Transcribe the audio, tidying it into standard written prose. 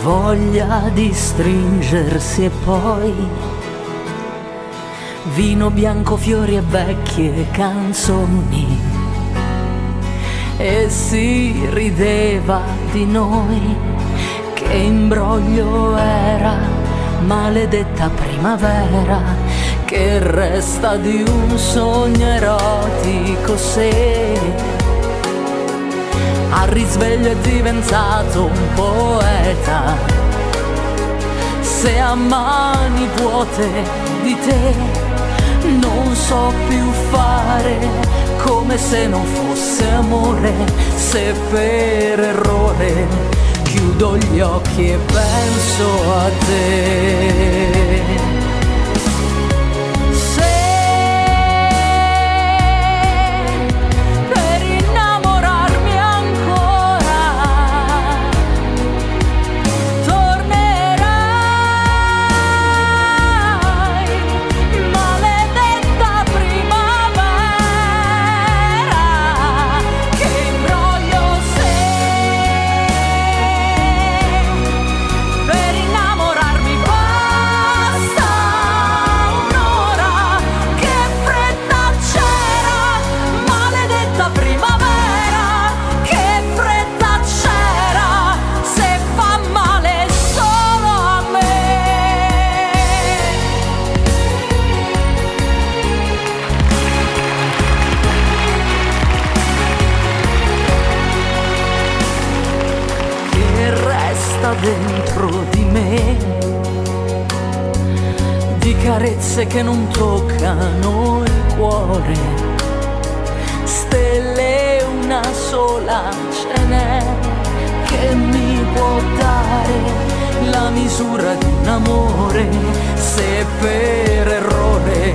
voglia di stringersi e poi vino bianco, fiori e vecchie canzoni, e si rideva di noi. Che imbroglio era, maledetta primavera, che resta di un sogno erotico se al risveglio è diventato un poeta. Se a mani vuote di te non so più fare, come se non fosse amore, se per errore chiudo gli occhi e penso a te. Dentro di me di carezze che non toccano il cuore, stelle una sola ce n'è che mi può dare la misura di un amore, se per errore